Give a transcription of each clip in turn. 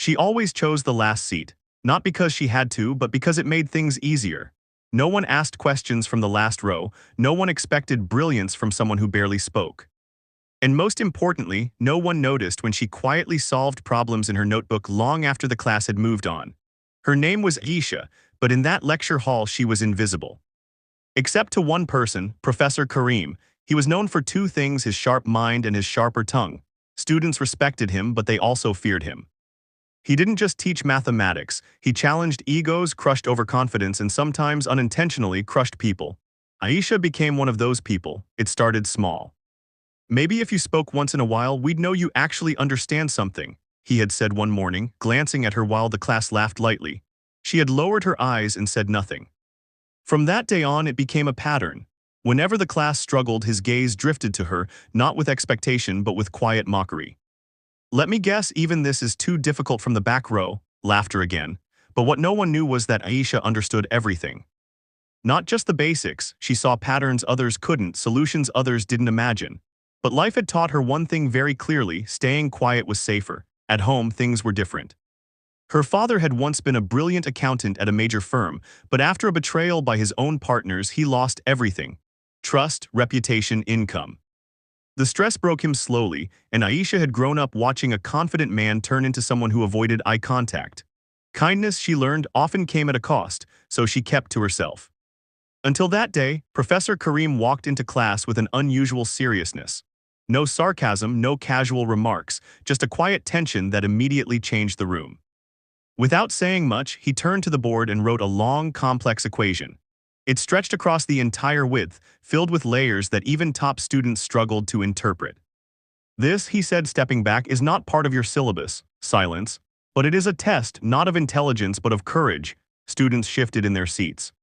She always chose the last seat, not because she had to, but because it made things easier. No one asked questions from the last row, no one expected brilliance from someone who barely spoke. And most importantly, no one noticed when she quietly solved problems in her notebook long after the class had moved on. Her name was Aisha, but in that lecture hall she was invisible. Except to one person, Professor Kareem. He was known for two things: his sharp mind and his sharper tongue. Students respected him, but they also feared him. He didn't just teach mathematics, he challenged egos, crushed overconfidence, and sometimes unintentionally crushed people. Aisha became one of those people. It started small. "Maybe if you spoke once in a while, we'd know you actually understand something," he had said one morning, glancing at her while the class laughed lightly. She had lowered her eyes and said nothing. From that day on, it became a pattern. Whenever the class struggled, his gaze drifted to her, not with expectation but with quiet mockery. "Let me guess, even this is too difficult." From the back row, laughter again. But what no one knew was that Aisha understood everything. Not just the basics, she saw patterns others couldn't, solutions others didn't imagine. But life had taught her one thing very clearly: staying quiet was safer. At home, things were different. Her father had once been a brilliant accountant at a major firm, but after a betrayal by his own partners, he lost everything: trust, reputation, income. The stress broke him slowly, and Aisha had grown up watching a confident man turn into someone who avoided eye contact. Kindness, she learned, often came at a cost, so she kept to herself. Until that day, Professor Kareem walked into class with an unusual seriousness. No sarcasm, no casual remarks, just a quiet tension that immediately changed the room. Without saying much, he turned to the board and wrote a long, complex equation. It stretched across the entire width, filled with layers that even top students struggled to interpret. "This," he said, stepping back, "is not part of your syllabus." Silence. "But it is a test, not of intelligence but of courage." Students shifted in their seats.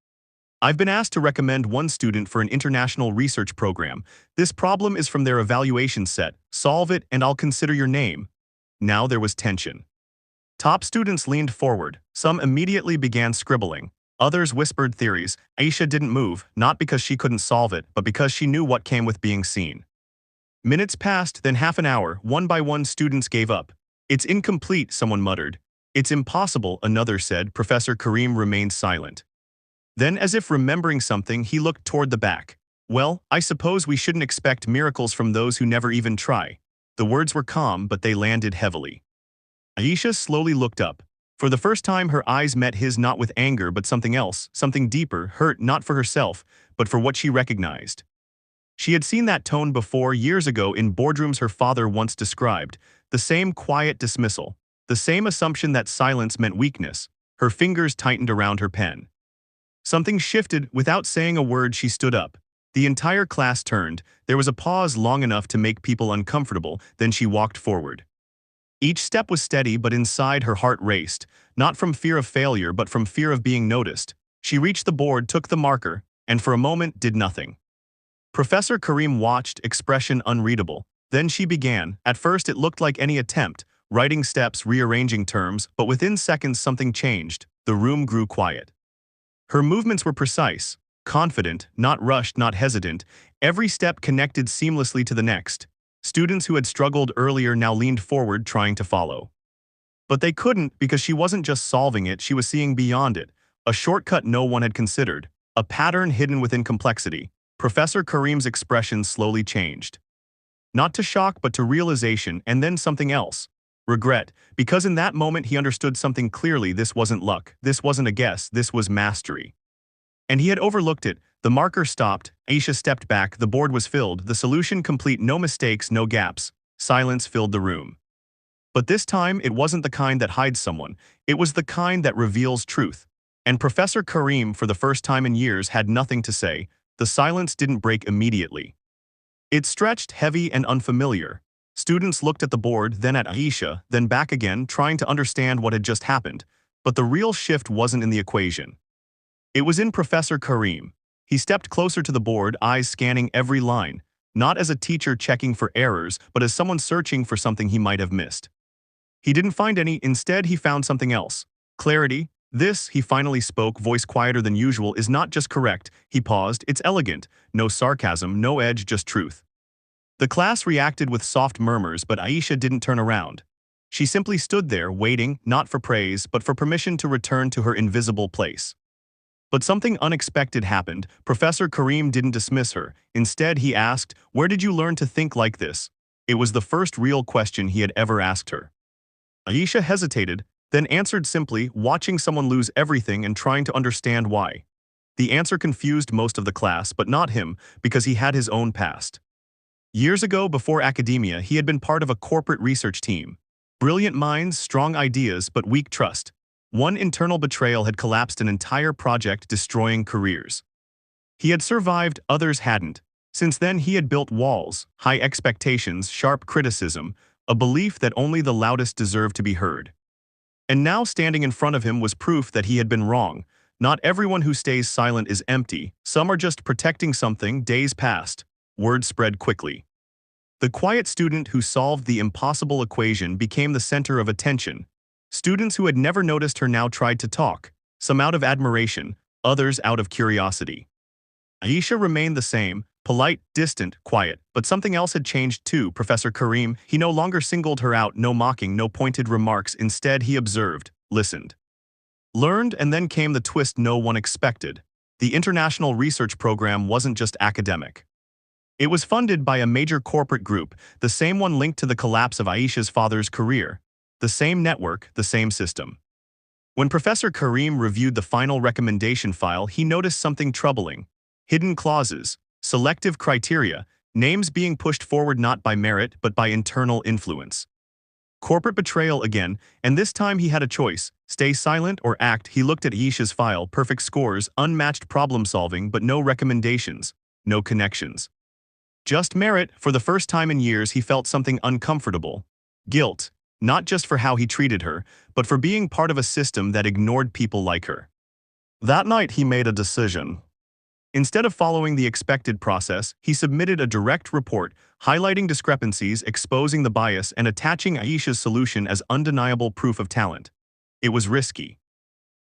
"I've been asked to recommend one student for an international research program. This problem is from their evaluation set. Solve it and I'll consider your name." Now there was tension. Top students leaned forward. Some immediately began scribbling. Others whispered theories. Aisha didn't move, not because she couldn't solve it, but because she knew what came with being seen. Minutes passed, then half an hour. One by one, students gave up. "It's incomplete," someone muttered. "It's impossible," another said. Professor Kareem remained silent. Then, as if remembering something, he looked toward the back. "Well, I suppose we shouldn't expect miracles from those who never even try." The words were calm, but they landed heavily. Aisha slowly looked up. For the first time, her eyes met his, not with anger but something else, something deeper, hurt not for herself, but for what she recognized. She had seen that tone before, years ago, in boardrooms her father once described. The same quiet dismissal, the same assumption that silence meant weakness. Her fingers tightened around her pen. Something shifted. Without saying a word, she stood up. The entire class turned. There was a pause long enough to make people uncomfortable, then she walked forward. Each step was steady, but inside her heart raced, not from fear of failure but from fear of being noticed. She reached the board, took the marker, and for a moment did nothing. Professor Kareem watched, expression unreadable. Then she began. At first it looked like any attempt, writing steps, rearranging terms, but within seconds something changed. The room grew quiet. Her movements were precise, confident, not rushed, not hesitant. Every step connected seamlessly to the next. Students who had struggled earlier now leaned forward, trying to follow. But they couldn't, because she wasn't just solving it, she was seeing beyond it. A shortcut no one had considered. A pattern hidden within complexity. Professor Kareem's expression slowly changed. Not to shock, but to realization, and then something else. Regret, because in that moment he understood something clearly. This wasn't luck, this wasn't a guess, this was mastery. And he had overlooked it. The marker stopped. Aisha stepped back. The board was filled, the solution complete, no mistakes, no gaps. Silence filled the room. But this time, it wasn't the kind that hides someone. It was the kind that reveals truth. And Professor Kareem, for the first time in years, had nothing to say. The silence didn't break immediately. It stretched, heavy and unfamiliar. Students looked at the board, then at Aisha, then back again, trying to understand what had just happened. But the real shift wasn't in the equation. It was in Professor Kareem. He stepped closer to the board, eyes scanning every line, not as a teacher checking for errors, but as someone searching for something he might have missed. He didn't find any. Instead, he found something else. Clarity. "This," he finally spoke, voice quieter than usual, "is not just correct." He paused. "It's elegant. No sarcasm, no edge, just truth." The class reacted with soft murmurs, but Aisha didn't turn around. She simply stood there, waiting, not for praise, but for permission to return to her invisible place. But something unexpected happened. Professor Karim didn't dismiss her. Instead, he asked, "Where did you learn to think like this?" It was the first real question he had ever asked her. Aisha hesitated, then answered simply, watching someone lose everything and trying to understand why. The answer confused most of the class, but not him, because he had his own past. Years ago, before academia, he had been part of a corporate research team. Brilliant minds, strong ideas, but weak trust. One internal betrayal had collapsed an entire project, destroying careers. He had survived, others hadn't. Since then, he had built walls, high expectations, sharp criticism, a belief that only the loudest deserved to be heard. And now standing in front of him was proof that he had been wrong. Not everyone who stays silent is empty. Some are just protecting something. Days passed. Word spread quickly. The quiet student who solved the impossible equation became the center of attention. Students who had never noticed her now tried to talk, some out of admiration, others out of curiosity. Aisha remained the same, polite, distant, quiet, but something else had changed too. Professor Karim, he no longer singled her out, no mocking, no pointed remarks. Instead, he observed, listened, learned, and then came the twist no one expected. The international research program wasn't just academic. It was funded by a major corporate group, the same one linked to the collapse of Aisha's father's career. The same network, the same system. When Professor Karim reviewed the final recommendation file, he noticed something troubling. Hidden clauses, selective criteria, names being pushed forward not by merit but by internal influence. Corporate betrayal again, and this time he had a choice, stay silent or act. He looked at Aisha's file, perfect scores, unmatched problem solving, but no recommendations, no connections. Just merit. For the first time in years, he felt something uncomfortable. Guilt, not just for how he treated her, but for being part of a system that ignored people like her. That night he made a decision. Instead of following the expected process, he submitted a direct report, highlighting discrepancies, exposing the bias, and attaching Aisha's solution as undeniable proof of talent. It was risky.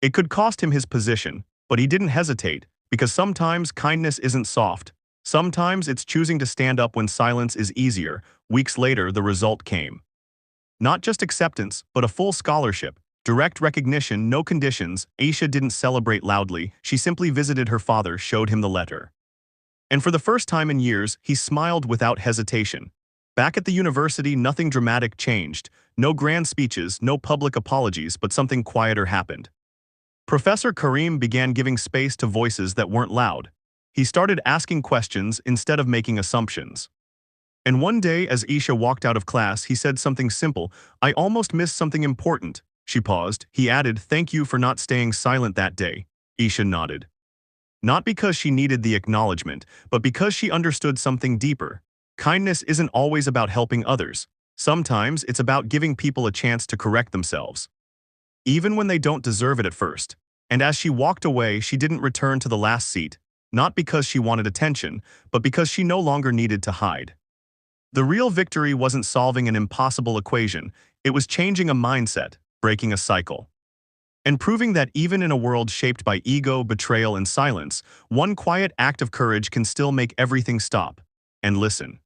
It could cost him his position, but he didn't hesitate, because sometimes kindness isn't soft. Sometimes it's choosing to stand up when silence is easier. Weeks later, the result came. Not just acceptance, but a full scholarship. Direct recognition, no conditions. Aisha didn't celebrate loudly. She simply visited her father, showed him the letter. And for the first time in years, he smiled without hesitation. Back at the university, nothing dramatic changed. No grand speeches, no public apologies, but something quieter happened. Professor Karim began giving space to voices that weren't loud. He started asking questions instead of making assumptions. And one day, as Aisha walked out of class, he said something simple. "I almost missed something important." She paused. He added, "Thank you for not staying silent that day." Aisha nodded. Not because she needed the acknowledgement, but because she understood something deeper. Kindness isn't always about helping others. Sometimes it's about giving people a chance to correct themselves, even when they don't deserve it at first. And as she walked away, she didn't return to the last seat, not because she wanted attention, but because she no longer needed to hide. The real victory wasn't solving an impossible equation, it was changing a mindset, breaking a cycle. And proving that even in a world shaped by ego, betrayal, and silence, one quiet act of courage can still make everything stop and listen.